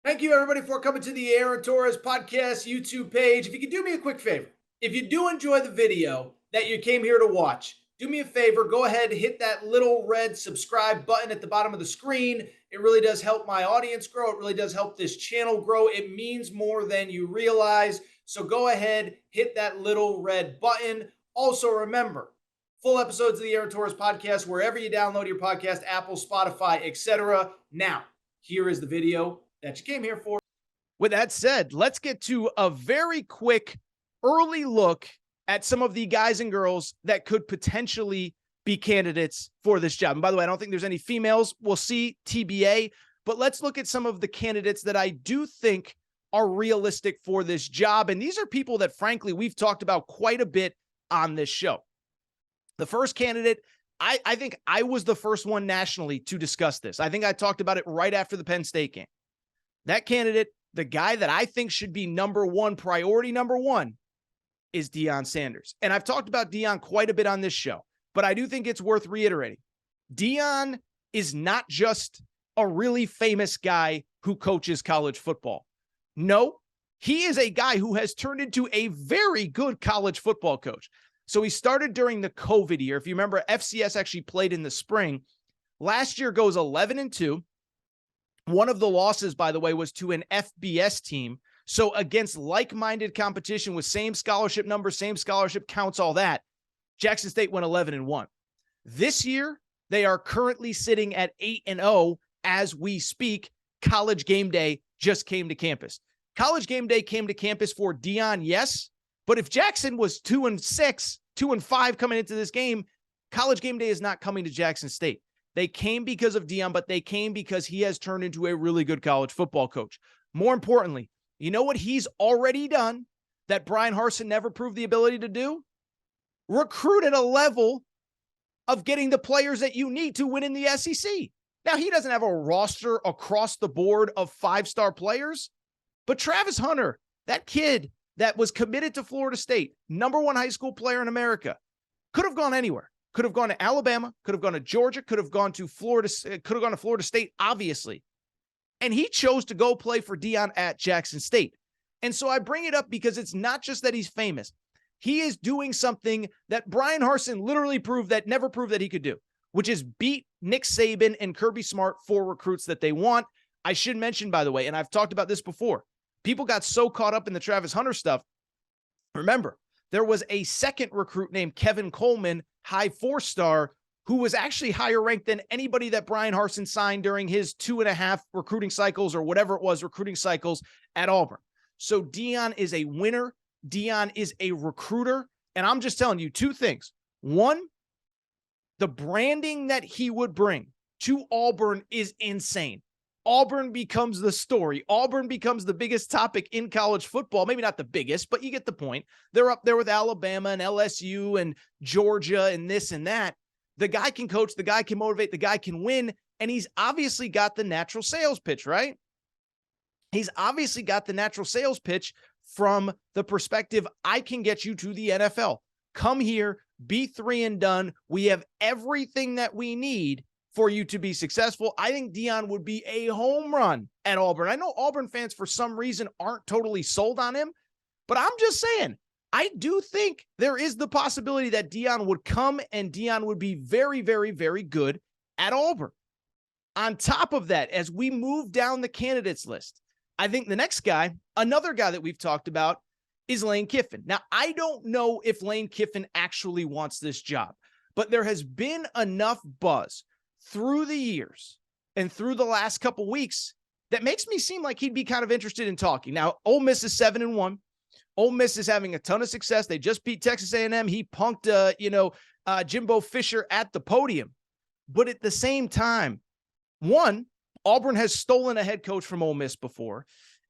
Thank you, everybody, for coming to the Aaron Torres podcast YouTube page. If you could do me a quick favor, if you do enjoy the video that you came here to watch, do me a favor, go ahead and hit that little red subscribe button at the bottom of the screen. It really does help my audience grow. It really does help this channel grow. It means more than you realize. So go ahead, hit that little red button. Also, remember, full episodes of the Aaron Torres podcast, wherever you download your podcast, Apple, Spotify, etc. Now, here is the video that you came here for. With that said, let's get to a very quick early look at some of the guys and girls that could potentially be candidates for this job. And by the way, I don't think there's any females. We'll see, TBA, but let's look at some of the candidates that I do think are realistic for this job. And these are people that, frankly, we've talked about quite a bit on this show. The first candidate, I think I was the first one nationally to discuss this. I think I talked about it right after the Penn State game. That candidate, the guy that I think should be priority number one, is Deion Sanders. And I've talked about Deion quite a bit on this show, but I do think it's worth reiterating. Deion is not just a really famous guy who coaches college football. No, he is a guy who has turned into a very good college football coach. So he started during the COVID year. If you remember, FCS actually played in the spring. Last year goes 11-2. One of the losses, by the way, was to an FBS team. So against like-minded competition with same scholarship numbers, same scholarship counts, all that, Jackson State went 11-1. This year, they are currently sitting at 8-0 as we speak. College game day just came to campus. College game day came to campus for Deion, yes. But if Jackson was 2-6, 2-5 coming into this game, college game day is not coming to Jackson State. They came because of Deion, but they came because he has turned into a really good college football coach. More importantly, you know what he's already done that Bryan Harsin never proved the ability to do? Recruit at a level of getting the players that you need to win in the SEC. Now, he doesn't have a roster across the board of five-star players, but Travis Hunter, that kid that was committed to Florida State, #1 high school player in America, could have gone anywhere. Could have gone to Alabama, could have gone to Georgia, could have gone to Florida State, obviously. And he chose to go play for Deion at Jackson State. And so I bring it up because it's not just that he's famous. He is doing something that Bryan Harsin literally never proved that he could do, which is beat Nick Saban and Kirby Smart for recruits that they want. I should mention, by the way, and I've talked about this before, people got so caught up in the Travis Hunter stuff. Remember, there was a second recruit named Kevin Coleman, high 4-star, who was actually higher ranked than anybody that Bryan Harsin signed during his 2.5 recruiting cycles or whatever it was, recruiting cycles at Auburn. So Deion is a winner. Deion is a recruiter. And I'm just telling you two things. One, the branding that he would bring to Auburn is insane. Auburn becomes the story. Auburn becomes the biggest topic in college football. Maybe not the biggest, but you get the point. They're up there with Alabama and LSU and Georgia and this and that. The guy can coach, the guy can motivate, the guy can win, and he's obviously got the natural sales pitch, right? He's obviously got the natural sales pitch from the perspective, I can get you to the NFL. Come here, be 3 and done. We have everything that we need for you to be successful. I think Deion would be a home run at Auburn. I know Auburn fans, for some reason, aren't totally sold on him, but I'm just saying, I do think there is the possibility that Deion would come and Deion would be very, very, very good at Auburn. On top of that, as we move down the candidates list, I think the next guy, another guy that we've talked about, is Lane Kiffin. Now, I don't know if Lane Kiffin actually wants this job, but there has been enough buzz through the years and through the last couple weeks that makes me seem like he'd be kind of interested in talking. Now, Ole Miss is 7-1. Ole Miss is having a ton of success. They just beat Texas A&M. He punked, Jimbo Fisher at the podium. But at the same time, one, Auburn has stolen a head coach from Ole Miss before.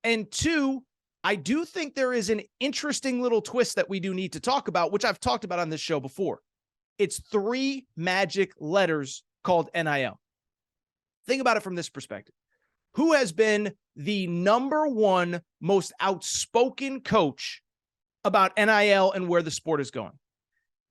And two, I do think there is an interesting little twist that we do need to talk about, which I've talked about on this show before. It's 3 magic letters called NIL. Think about it from this perspective. Who has been the #1 most outspoken coach about NIL and where the sport is going?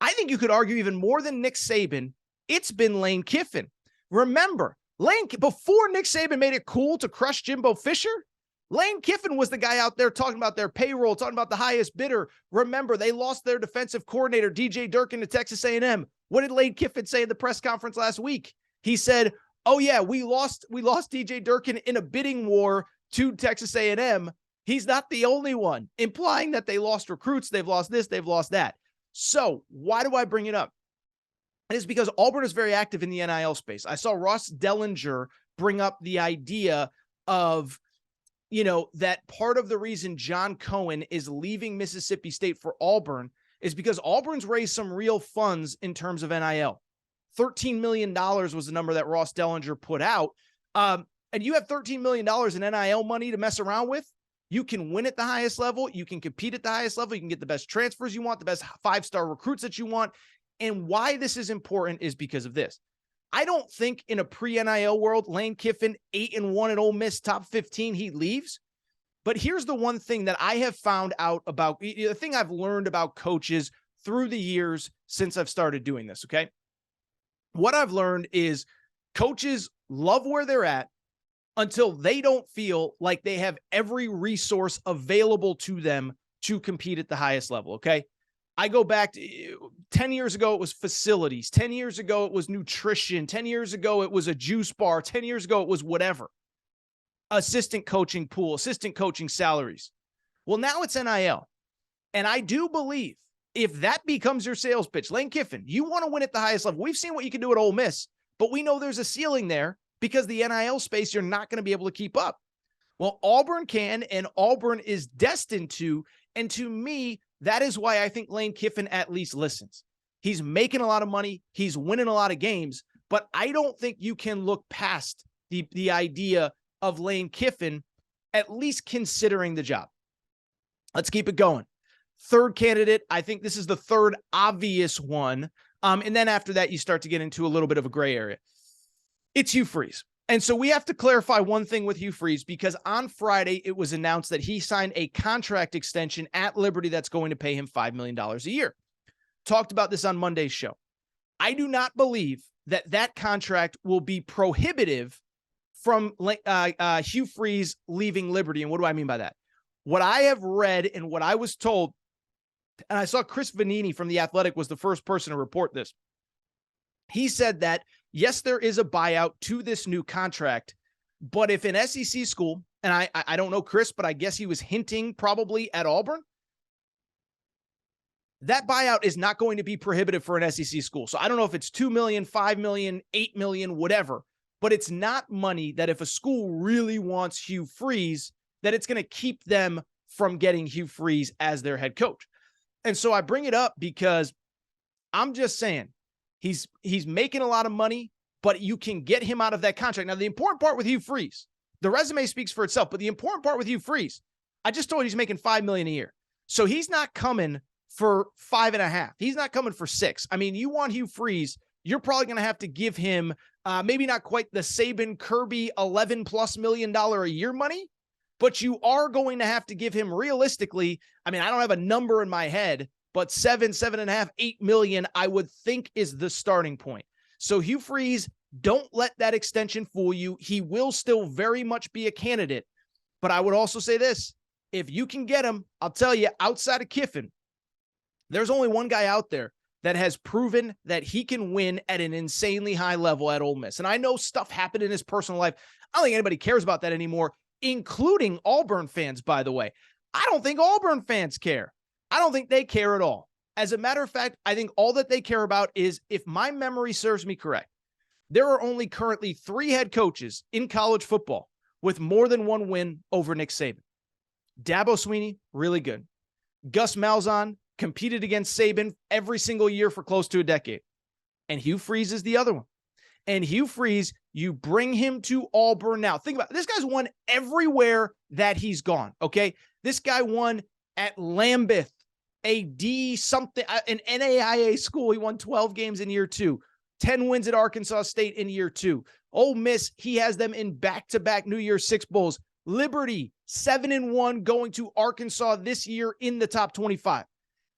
I think you could argue even more than Nick Saban, it's been Lane Kiffin. Remember, before Nick Saban made it cool to crush Jimbo Fisher, Lane Kiffin was the guy out there talking about their payroll, talking about the highest bidder. Remember, they lost their defensive coordinator, DJ Durkin, to Texas A&M. What did Lane Kiffin say at the press conference last week? He said, oh yeah, we lost DJ Durkin in a bidding war to Texas A&M. He's not the only one, implying that they lost recruits, they've lost this, they've lost that. So why do I bring it up? It is because Auburn is very active in the NIL space. I saw Ross Dellinger bring up the idea of, that part of the reason John Cohen is leaving Mississippi State for Auburn is because Auburn's raised some real funds in terms of NIL. $13 million was the number that Ross Dellinger put out. And you have $13 million in NIL money to mess around with. You can win at the highest level. You can compete at the highest level. You can get the best transfers you want, the best 5-star recruits that you want. And why this is important is because of this. I don't think in a pre-NIL world, Lane Kiffin, 8-1 at Ole Miss, top 15, he leaves. But here's the one thing that I have found out about, the thing I've learned about coaches through the years since I've started doing this, okay? What I've learned is coaches love where they're at until they don't feel like they have every resource available to them to compete at the highest level, okay? I go back to 10 years ago, it was facilities. 10 years ago, it was nutrition. 10 years ago, it was a juice bar. 10 years ago, it was whatever. Assistant coaching pool, assistant coaching salaries. Well, now it's NIL. And I do believe if that becomes your sales pitch, Lane Kiffin, you want to win at the highest level. We've seen what you can do at Ole Miss, but we know there's a ceiling there because the NIL space, you're not going to be able to keep up. Well, Auburn can, and Auburn is destined to. And to me, that is why I think Lane Kiffin at least listens. He's making a lot of money. He's winning a lot of games, but I don't think you can look past the idea of Lane Kiffin at least considering the job. Let's keep it going. Third candidate, I think this is the third obvious one. And then after that, you start to get into a little bit of a gray area. It's Hugh Freeze. And so we have to clarify one thing with Hugh Freeze, because on Friday, it was announced that he signed a contract extension at Liberty that's going to pay him $5 million a year. Talked about this on Monday's show. I do not believe that contract will be prohibitive from Hugh Freeze leaving Liberty. And what do I mean by that? What I have read and what I was told, and I saw Chris Vanini from The Athletic was the first person to report this. He said that, yes, there is a buyout to this new contract, but if an SEC school, and I don't know Chris, but I guess he was hinting probably at Auburn, that buyout is not going to be prohibitive for an SEC school. So I don't know if it's $2 million, $5 million, $8 million, whatever, but it's not money that if a school really wants Hugh Freeze, that it's going to keep them from getting Hugh Freeze as their head coach. And so I bring it up because I'm just saying he's making a lot of money, but you can get him out of that contract. Now, the important part with Hugh Freeze, the resume speaks for itself, but the important part with Hugh Freeze, I just told you he's making $5 million a year. So he's not coming for 5.5. He's not coming for 6. I mean, you want Hugh Freeze, you're probably going to have to give him maybe not quite the Saban Kirby $11+ million a year money, but you are going to have to give him realistically. I mean, I don't have a number in my head, but 7.5, $8 million, I would think is the starting point. So Hugh Freeze, don't let that extension fool you. He will still very much be a candidate, but I would also say this, if you can get him, I'll tell you, outside of Kiffin, there's only one guy out there that has proven that he can win at an insanely high level at Ole Miss. And I know stuff happened in his personal life. I don't think anybody cares about that anymore, including Auburn fans, by the way. I don't think Auburn fans care. I don't think they care at all. As a matter of fact, I think all that they care about is, if my memory serves me correct, there are only currently 3 head coaches in college football with more than 1 win over Nick Saban. Dabo Swinney, really good. Gus Malzahn competed against Saban every single year for close to a decade. And Hugh Freeze is the other one. And Hugh Freeze, you bring him to Auburn now. Think about it. This guy's won everywhere that he's gone, okay? This guy won at Lambeth, a D something, an NAIA school. He won 12 games in year 2, 10 wins at Arkansas State in year 2. Ole Miss, he has them in back-to-back New Year's Six Bowls. Liberty, 7-1, going to Arkansas this year in the top 25.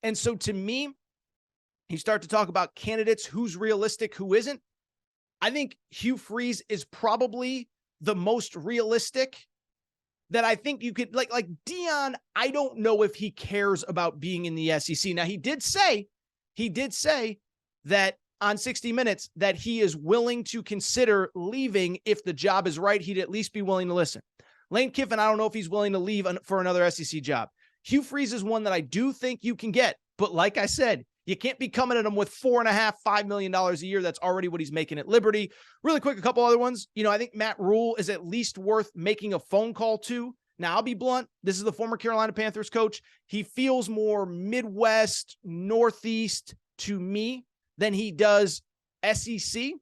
And so to me, you start to talk about candidates, who's realistic, who isn't. I think Hugh Freeze is probably the most realistic that I think you could like Dion. I don't know if he cares about being in the SEC. Now he did say that on 60 Minutes that he is willing to consider leaving if the job is right. He'd at least be willing to listen. Lane Kiffin, I don't know if he's willing to leave for another SEC job. Hugh Freeze is one that I do think you can get. But like I said, you can't be coming at him with $4.5 million a year. That's already what he's making at Liberty. Really quick, a couple other ones. I think Matt Rule is at least worth making a phone call to. Now, I'll be blunt. This is the former Carolina Panthers coach. He feels more Midwest, Northeast to me than he does SEC.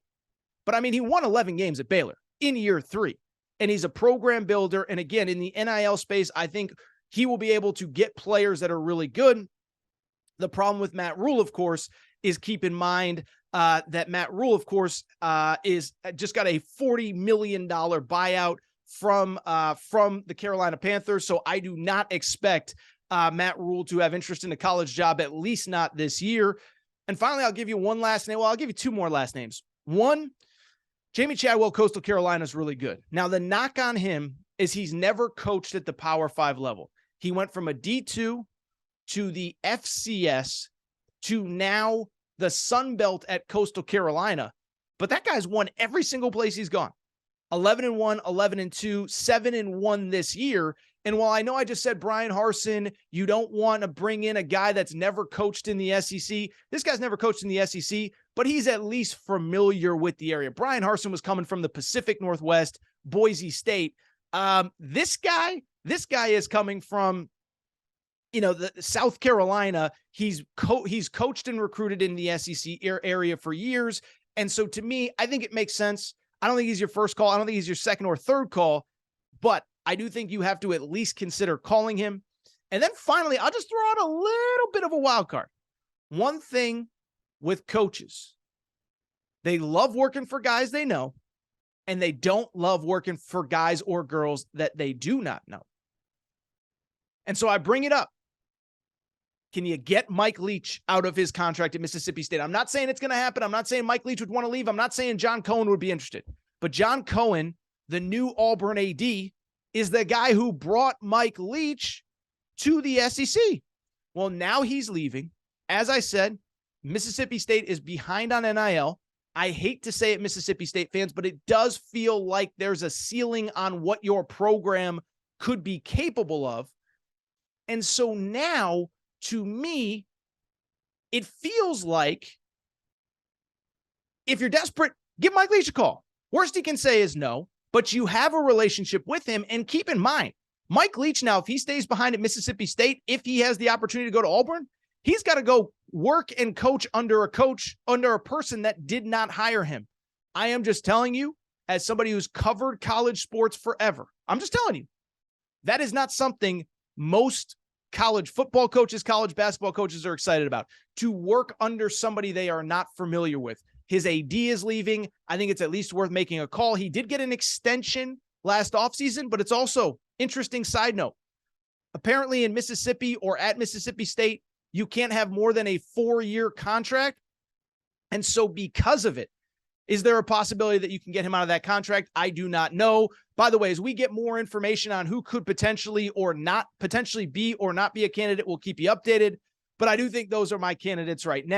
But I mean, he won 11 games at Baylor in year 3. And he's a program builder. And again, in the NIL space, I think he will be able to get players that are really good. The problem with Matt Rule, of course, is keep in mind that Matt Rule, of course, is just got a $40 million buyout from the Carolina Panthers. So I do not expect Matt Rule to have interest in a college job, at least not this year. And finally, I'll give you one last name. Well, I'll give you 2 more last names. One, Jamie Chadwell, Coastal Carolina, is really good. Now, the knock on him is he's never coached at the Power 5 level. He went from a D2 to the FCS to now the Sun Belt at Coastal Carolina. But that guy's won every single place he's gone. 11-1, 11-2, 7-1 this year. And while I know I just said Bryan Harsin, you don't want to bring in a guy that's never coached in the SEC. This guy's never coached in the SEC, but he's at least familiar with the area. Bryan Harsin was coming from the Pacific Northwest, Boise State. This guy is coming from, the South Carolina. He's coached and recruited in the SEC area for years. And so to me, I think it makes sense. I don't think he's your first call. I don't think he's your second or third call, but I do think you have to at least consider calling him. And then finally, I'll just throw out a little bit of a wild card. One thing with coaches, they love working for guys they know, and they don't love working for guys or girls that they do not know. And so I bring it up. Can you get Mike Leach out of his contract at Mississippi State? I'm not saying it's going to happen. I'm not saying Mike Leach would want to leave. I'm not saying John Cohen would be interested. But John Cohen, the new Auburn AD, is the guy who brought Mike Leach to the SEC. Well, now he's leaving. As I said, Mississippi State is behind on NIL. I hate to say it, Mississippi State fans, but it does feel like there's a ceiling on what your program could be capable of. And so now, to me, it feels like if you're desperate, give Mike Leach a call. Worst he can say is no, but you have a relationship with him. And keep in mind, Mike Leach now, if he stays behind at Mississippi State, if he has the opportunity to go to Auburn, he's got to go work and coach under a person that did not hire him. I am just telling you, as somebody who's covered college sports forever, I'm just telling you, that is not something most college football coaches, college basketball coaches are excited about, to work under somebody they are not familiar with. His AD is leaving. I think it's at least worth making a call. He did get an extension last offseason, but it's also interesting side note. Apparently in Mississippi or at Mississippi State, you can't have more than a 4-year contract. And so because of it, is there a possibility that you can get him out of that contract? I do not know. By the way, as we get more information on who could potentially be or not be a candidate, we'll keep you updated. But I do think those are my candidates right now.